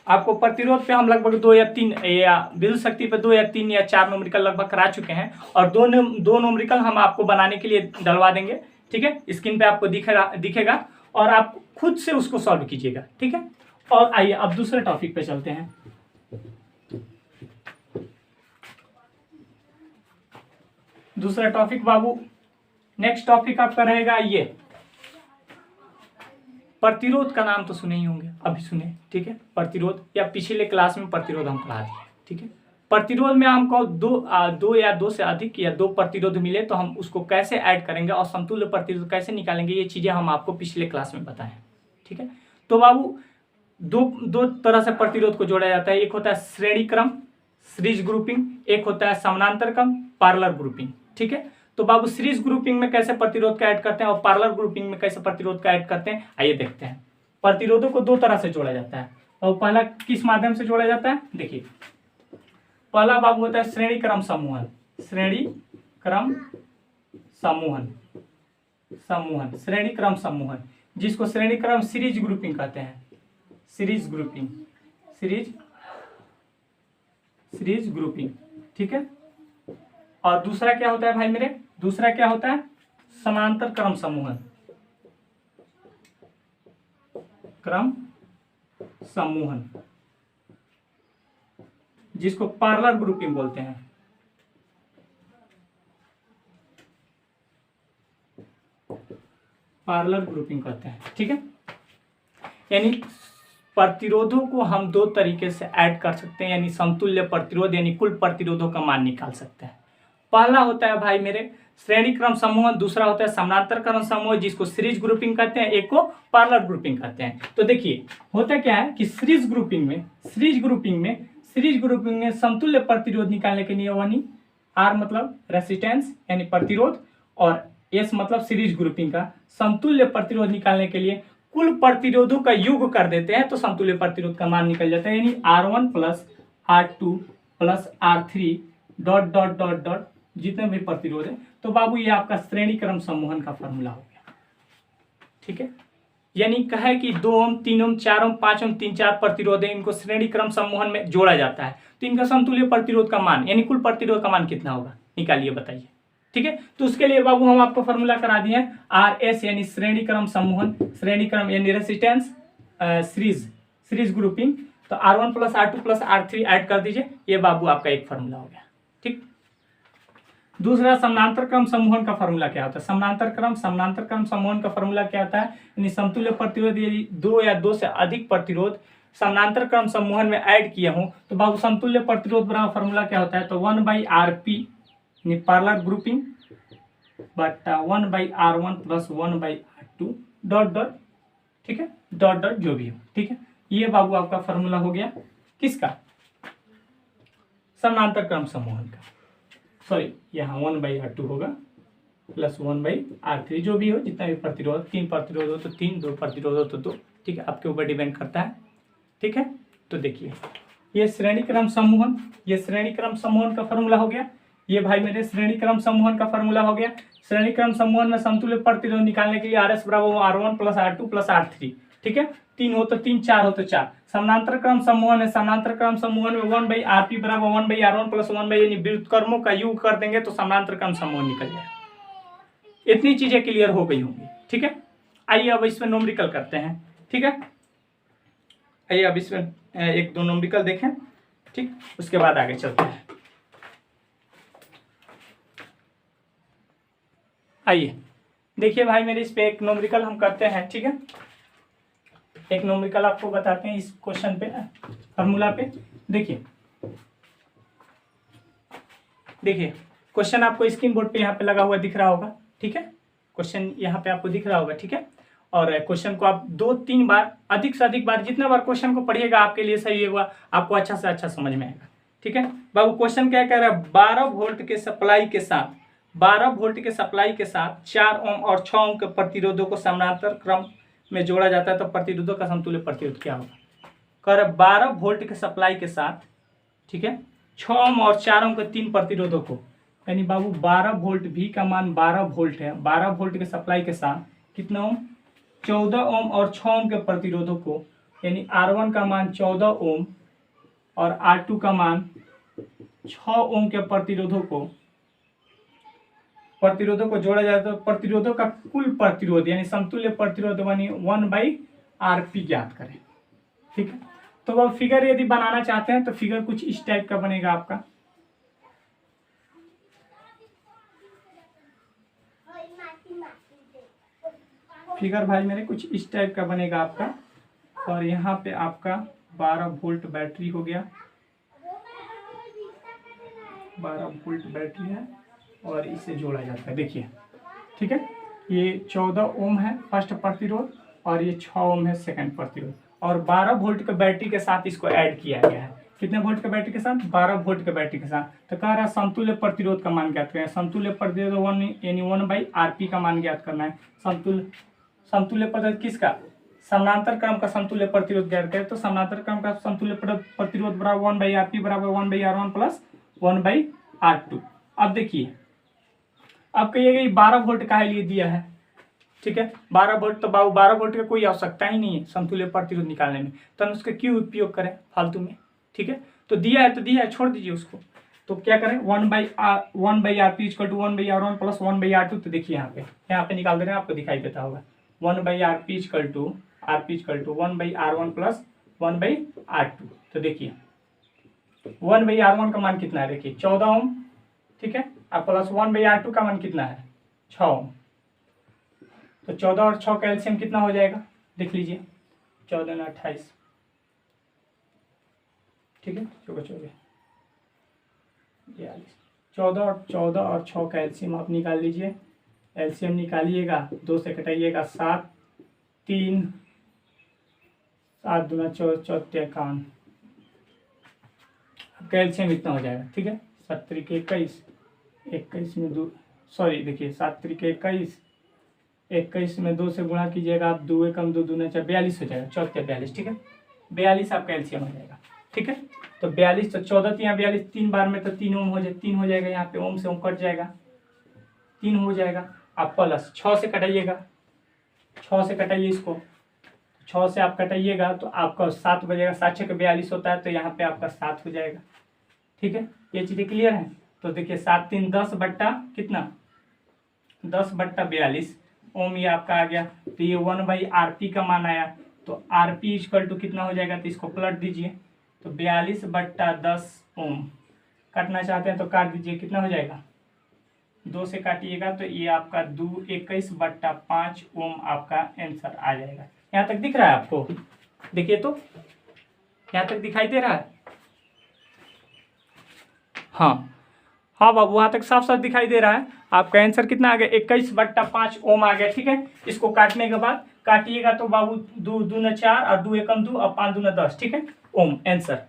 Speaker 1: आपको प्रतिरोध पे हम लगभग 2 या 3 या विद्युत शक्ति पे 2 या 3 या 4 न्यूमेरिकल लगभग करा चुके हैं, और दो न्यूमेरिकल हम आपको बनाने के लिए डलवा देंगे, ठीक है। स्क्रीन पे आपको दिखेगा और आप खुद से उसको सॉल्व कीजिएगा, ठीक है। और आइए अब दूसरे टॉपिक पे चलते हैं। दूसरा टॉपिक बाबू, नेक्स्ट टॉपिक आपका रहेगा ये प्रतिरोध का नाम तो सुने ही होंगे, अभी सुने, ठीक है। प्रतिरोध, या पिछले क्लास में प्रतिरोध हम पढ़ा दिए, ठीक है। प्रतिरोध में हमको दो या दो से अधिक या 2 प्रतिरोध मिले तो हम उसको कैसे ऐड करेंगे और समतुल्य प्रतिरोध कैसे निकालेंगे, ये चीजें हम आपको पिछले क्लास में बताएं, ठीक है। तो बाबू दो तरह से प्रतिरोध को जोड़ा जाता है, एक होता है श्रेणी क्रम सीरीज ग्रुपिंग, एक होता है समानांतर क्रम पैरेलल ग्रुपिंग, ठीक है। तो बाबू सीरीज ग्रुपिंग में कैसे प्रतिरोध का ऐड करते हैं और पैरेलल ग्रुपिंग में कैसे प्रतिरोध का ऐड करते हैं, आइए देखते हैं। प्रतिरोधों को 2 तरह से जोड़ा जाता है, और पहला किस माध्यम से जोड़ा जाता है, देखिए पहला बाबू होता है श्रेणी क्रम समूहन, श्रेणी क्रम समूहन, श्रेणी क्रम समूहन, जिसको श्रेणी क्रम सीरीज ग्रुपिंग कहते हैं, सीरीज ग्रुपिंग, ठीक है। और दूसरा क्या होता है भाई मेरे, दूसरा क्या होता है समांतर क्रम समूहन, जिसको पैरेलल ग्रुपिंग बोलते हैं, पैरेलल ग्रुपिंग कहते हैं, ठीक है। यानी प्रतिरोधों को हम 2 तरीके से ऐड कर सकते हैं, यानी समतुल्य प्रतिरोध यानी कुल प्रतिरोधों का मान निकाल सकते हैं। पहला होता है भाई मेरे श्रेणी क्रम समूह, दूसरा होता है समानांतर क्रम समूह, जिसको सीरीज ग्रुपिंग कहते हैं, एक को पैरेलल ग्रुपिंग कहते हैं। तो देखिए होता क्या है कि सीरीज ग्रुपिंग में समतुल्य प्रतिरोध निकालने के लिए यानी आर मतलब रेसिस्टेंस यानी प्रतिरोध, और एस मतलब सीरीज ग्रुपिंग का समतुल्य प्रतिरोध निकालने के लिए कुल प्रतिरोधों का योग कर देते हैं, तो समतुल्य प्रतिरोध का मान निकल जाता है, यानी R1 plus R2 plus R3 dot dot dot dot जितने भी प्रतिरोध है। तो बाबू ये आपका श्रेणी क्रम समूहन का फॉर्मूला हो गया, ठीक है। यानी कहे कि 2 ओम 3 ओम 4 ओम 5 ओम 3-4 प्रतिरोध है, इनको श्रेणी क्रम समूहन में जोड़ा जाता है, तो इनका समतुल्य प्रतिरोध का मान यानी कुल प्रतिरोध का मान कितना होगा, निकालिए बताइए, ठीक है। तो उसके लिए बाबू हम आपको फॉर्मूला करा दिए हैं RS यानी श्रेणी क्रम समूहन, श्रेणी क्रम यानी रेसिस्टेंस, सीरीज ग्रुपिंग, तो R1 plus R2 plus R3 add कर दीजिए, ये बाबू आपका एक फॉर्मूला हो गया, ठीक। दूसरा समानांतर क्रम समूहन का फॉर्मूला क्या होता है, समानांतर क्रम समूहन का फॉर्मूला क्या होता है, यानी समतुल्य प्रतिरोध यदि 2 या 2 से अधिक प्रतिरोध समानांतर क्रम समूहन में ऐड किए हों तो बाबू समतुल्य प्रतिरोध बराबर फॉर्मूला क्या होता है, तो 1/Rp यानी पैरेलल ग्रुपिंग बटा 1/R1 plus 1/R2 dot dot, ठीक है, डॉट डॉट जो भी हो, ठीक है। ये बाबू आपका फॉर्मूला हो गया किसका, समानांतर क्रम समूहन का, सॉरी यहाँ 1/R2 होगा प्लस 1/R3 जो भी हो, जितना भी प्रतिरोध, 3 प्रतिरोध हो तो 3, 2 प्रतिरोध हो तो 2, ठीक है, आपके ऊपर डिपेंड करता है, ठीक है। तो देखिए ये श्रेणी क्रम समूहन, ये श्रेणी क्रम समूहन का फॉर्मूला हो गया, ये भाई मेरे श्रेणी क्रम समूहन का फॉर्मूला हो गया। श्रेणी क्रम समूहन में समतुल्य प्रतिरोध निकालने के लिए RS बराबर R1 plus R2 plus R3, ठीक है, 3 हो तो 3, 4 हो तो 4। समानांतर क्रम समूहन है, समानांतर क्रम समूहन में 1/Rp बराबर 1/R1 प्लस 1 यानी व्युत्क्रमों का योग कर देंगे तो समानांतर क्रम समूहन निकल जाएगा। इतनी चीजें क्लियर हो गई होंगी, ठीक है। आइए अब इसमें न्यूमेरिकल करते हैं, ठीक है। आइए अब इसमें 1-2 न्यूमेरिकल देखें, ठीक, उसके बाद आगे चलते हैं। आइए देखिए भाई मेरे इस पे एक न्यूमेरिकल हम करते हैं, ठीक है। एक न्यूमेरिकल आपको बताते हैं इस क्वेश्चन पे, फॉर्मूला पे। देखिए क्वेश्चन आपको स्क्रीन बोर्ड पे यहाँ पे लगा हुआ दिख रहा होगा, ठीक है। क्वेश्चन यहाँ पे आपको दिख रहा होगा, ठीक है। और क्वेश्चन को आप 2-3 बार, अधिक से अधिक बार, जितना बार क्वेश्चन को पढ़िएगा आपके लिए सही होगा, आपको अच्छा से अच्छा समझ में आएगा, ठीक है। बाबू क्वेश्चन क्या कह रहा है, 12 वोल्ट के सप्लाई के साथ 12 वोल्ट के सप्लाई के साथ 4 ओम और 6 ओम के प्रतिरोधों को समानांतर क्रम में जोड़ा जाता है तो प्रतिरोधों का समतुल्य प्रतिरोध क्या होगा। कर 12 वोल्ट के सप्लाई के साथ, ठीक है, 6 ओम और 4 ओम के 3 प्रतिरोधों को, यानी बाबू 12 वोल्ट, भी का मान 12 वोल्ट है, 12 वोल्ट के सप्लाई के साथ कितना ओम, 14 ओम और 6 ओम के प्रतिरोधों को, यानी R1 का मान 14 ओम और R2 का मान 6 ओम के प्रतिरोधों को जोड़ा जाए तो प्रतिरोधों का कुल प्रतिरोध यानी समतुल्य प्रतिरोध यानी 1/RP ज्ञात करें, ठीक है। तो अब फिगर यदि बनाना चाहते हैं तो फिगर कुछ इस टाइप का बनेगा आपका। फिगर भाई मेरे कुछ इस टाइप का बनेगा आपका, और यहाँ पे आपका 12 वोल्ट बैटरी हो गया, 12 वोल्ट बैटरी है और इसे जोड़ा जाता है, देखिए, ठीक है। ये 14 ओम है फर्स्ट प्रतिरोध और ये 6 ओम है सेकंड प्रतिरोध, और 12 वोल्ट के बैटरी के साथ इसको ऐड किया गया है। कितने वोल्ट के बैटरी के साथ, 12 वोल्ट के बैटरी के साथ। तो कह रहा है समतुल्य प्रतिरोध का मान ज्ञात करें, समतुल्य प्रतिरोध 1 यानी 1/RP का मान ज्ञात करना है। समतुल्य प्रतिरोध किसका, समानांतर क्रम का समतुल्य प्रतिरोध ज्ञात करें, तो समानांतर क्रम का समतुल्य प्रतिरोध बराबर 1/RP बराबर 1/R1 प्लस 1/R2। अब देखिए, अब कहिएगा ये 12 वोल्ट का लिए दिया है, ठीक है, 12 वोल्ट, तो 12 वोल्ट का कोई आवश्यकता ही नहीं है समतुल्य प्रतिरोध निकालने में, तो हम उसका क्यों उपयोग करें फालतू में, ठीक है। तो दिया है तो दिया है, छोड़ दीजिए उसको। तो क्या करें, 1/RP equal to 1/R1 plus 1/R2। तो देखिए यहाँ पे निकाल दे रहे हैं, आपको दिखाई देता होगा 1/RP equal to 1/R1 plus 1/R2। तो देखिए 1/R1 का मान कितना है, देखिए 14 ओम, ठीक है, अब प्लस 1/R2 का मान कितना है 6 ओम। तो 14 और 6 का एलसीएम कितना हो जाएगा, देख लीजिए, 14 और 28, ठीक है, 14 और 6 का एलसीएम आप निकाल लीजिए। एलसीएम निकालिएगा, 2 से कटाइएगा 7, 3 7 दूना 14 51, आपका एलसीएम इतना हो जाएगा, ठीक है। 7 त्रिक 21, 21 में 2, सॉरी देखिए 7 त्रिक 21, 21 में 2 से गुणा कीजिएगा आप, 2 एकम 2 दूना 4, 42 हो जाएगा, 14 42, ठीक है, 42 आपका एलसीएम हो जाएगा, ठीक है। तो 42, तो 14 3 42, 3 बार में तो 3 ओम हो जाए, 3 हो जाएगा, यहाँ पे ओम से ओम कट जाएगा, 3 हो जाएगा। आप प्लस 6 से कटाइएगा, 6 से कटाइए इसको, 6 से आप कटाइएगा तो आपका 7 बजेगा, 7 6 42 होता है, तो यहाँ पे आपका 7 हो जाएगा, ठीक है। ये चीज़ें क्लियर है। तो देखिए 7 3 10 बट्टा कितना, 10 बट्टा 42 ओम, ये आपका आ गया। तो ये 1/RP का मान आया, तो RP इक्वल टू कितना हो जाएगा, तो इसको पलट दीजिए, तो 42 बट्टा 10 ओम। काटना चाहते हैं तो काट दीजिए, कितना हो जाएगा, 2 से काटिएगा तो ये आपका 21 बट्टा 5 ओम आपका आंसर आ जाएगा। यहाँ तक दिख रहा है आपको, देखिए तो यहाँ तक दिखाई दे रहा है, हाँ बाबू, वहाँ तक साफ साफ दिखाई दे रहा है। आपका आंसर कितना आ गया, 21 बट्टा 5 ओम आ गया, ठीक है। इसको काटने के बाद काटिएगा तो बाबू 2 दूना 4 और 2 एकम 2 और 5 दूना 10, ठीक है, ओम आंसर।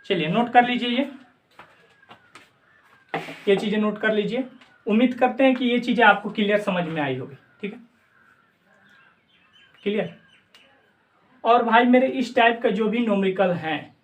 Speaker 1: चलिए नोट कर लीजिए, ये चीजें नोट कर लीजिए। उम्मीद करते हैं कि ये चीजें आपको क्लियर समझ में आई होगी, ठीक है, क्लियर। और भाई मेरे इस टाइप का जो भी न्यूमेरिकल हैं,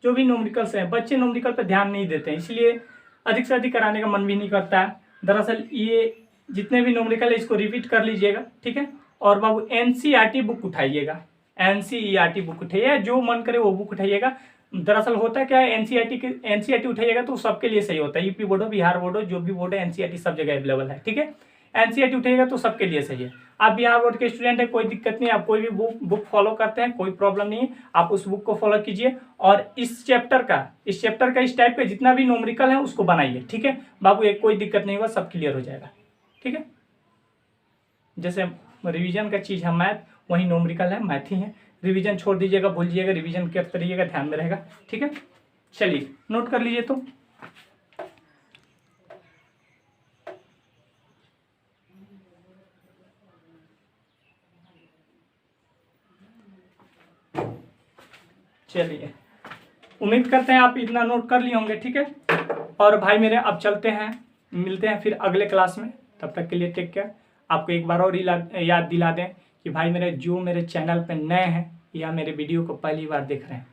Speaker 1: जो भी न्यूमेरिकल्स हैं, बच्चे न्यूमेरिकल पर ध्यान नहीं देते हैं, इसलिए अधिक से अधिक कराने का मन भी नहीं करता है। दरअसल ये जितने भी न्यूमेरिकल है इसको रिपीट कर लीजिएगा, ठीक है। और बाबू एनसीईआरटी बुक उठाइएगा, एनसीईआरटी बुक उठाइए, जो मन करे वो बुक उठाइएगा। दरअसल होता क्या है, एनसीईआरटी उठाइएगा तो सबके लिए सही होता है, यूपी बोर्ड हो, बिहार बोर्ड हो, जो भी बोर्ड है, एनसीईआरटी सब जगह अवेलेबल है, ठीक है। एनसीईआरटी उठाइएगा तो सबके लिए सही है। आप बिहार बोर्ड के स्टूडेंट है, कोई दिक्कत नहीं, आप कोई भी बुक फॉलो करते हैं, कोई प्रॉब्लम नहीं है, आप उस बुक को फॉलो कीजिए। और इस चैप्टर का इस टाइप का जितना भी न्यूमेरिकल है उसको बनाइए, ठीक है बाबू, एक कोई दिक्कत नहीं होगा, सब क्लियर हो जाएगा, ठीक है। जैसे रिवीजन का चीज़ है मैथ, वही न्यूमेरिकल है, मैथ ही है। रिवीजन छोड़ दीजिएगा, भूल जाइएगा, रिवीजन करते रहिएगा, ध्यान में रहेगा, ठीक है। चलिए नोट कर लीजिए। तो चलिए, उम्मीद करते हैं आप इतना नोट कर लिए होंगे। ठीक है, और भाई मेरे अब चलते हैं, मिलते हैं फिर अगले क्लास में। तब तक के लिए टेक केयर। आपको एक बार और याद दिला दें कि भाई मेरे जो मेरे चैनल पे नए हैं या मेरे वीडियो को पहली बार देख रहे हैं,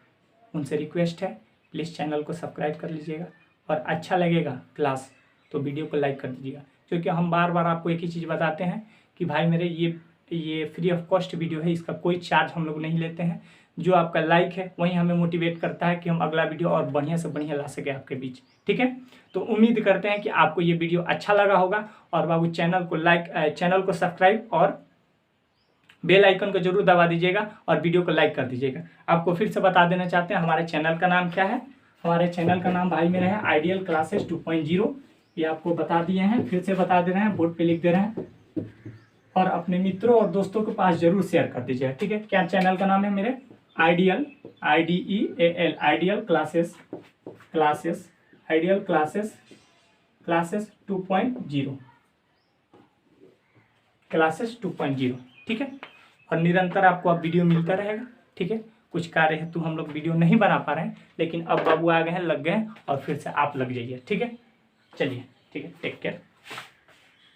Speaker 1: उनसे रिक्वेस्ट है प्लीज़ चैनल को सब्सक्राइब कर लीजिएगा, और अच्छा लगेगा क्लास तो वीडियो को लाइक कर दीजिएगा। क्योंकि हम बार बार आपको एक ही चीज़ बताते हैं कि भाई मेरे ये फ्री ऑफ कॉस्ट वीडियो है, इसका कोई चार्ज हम लोग नहीं लेते हैं। जो आपका लाइक है वही हमें मोटिवेट करता है कि हम अगला वीडियो और बढ़िया से बढ़िया ला सके आपके बीच। ठीक है, तो उम्मीद करते हैं कि आपको ये वीडियो अच्छा लगा होगा, और बाबू चैनल को सब्सक्राइब और बेल आइकन को जरूर दबा दीजिएगा और वीडियो को लाइक कर दीजिएगा। आपको फिर से बता देना चाहते हैं हमारे चैनल का नाम क्या है। हमारे चैनल का नाम भाई मेरे है आइडियल क्लासेस 2.0। ये आपको बता दिए हैं, फिर से बता दे रहे हैं, बोर्ड पे लिख दे रहे हैं, और अपने मित्रों और दोस्तों के पास जरूर शेयर कर दीजिएगा। ठीक है, क्या चैनल का नाम है मेरे आइडियल IDEAL आइडियल क्लासेस 2.0। ठीक है, और निरंतर आपको अब वीडियो मिलता रहेगा। ठीक है, कुछ कार्य हेतु हम लोग वीडियो नहीं बना पा रहे हैं, लेकिन अब बाबू आ गए हैं, लग गए हैं, और फिर से आप लग जाइए। ठीक है, चलिए, ठीक है, टेक केयर।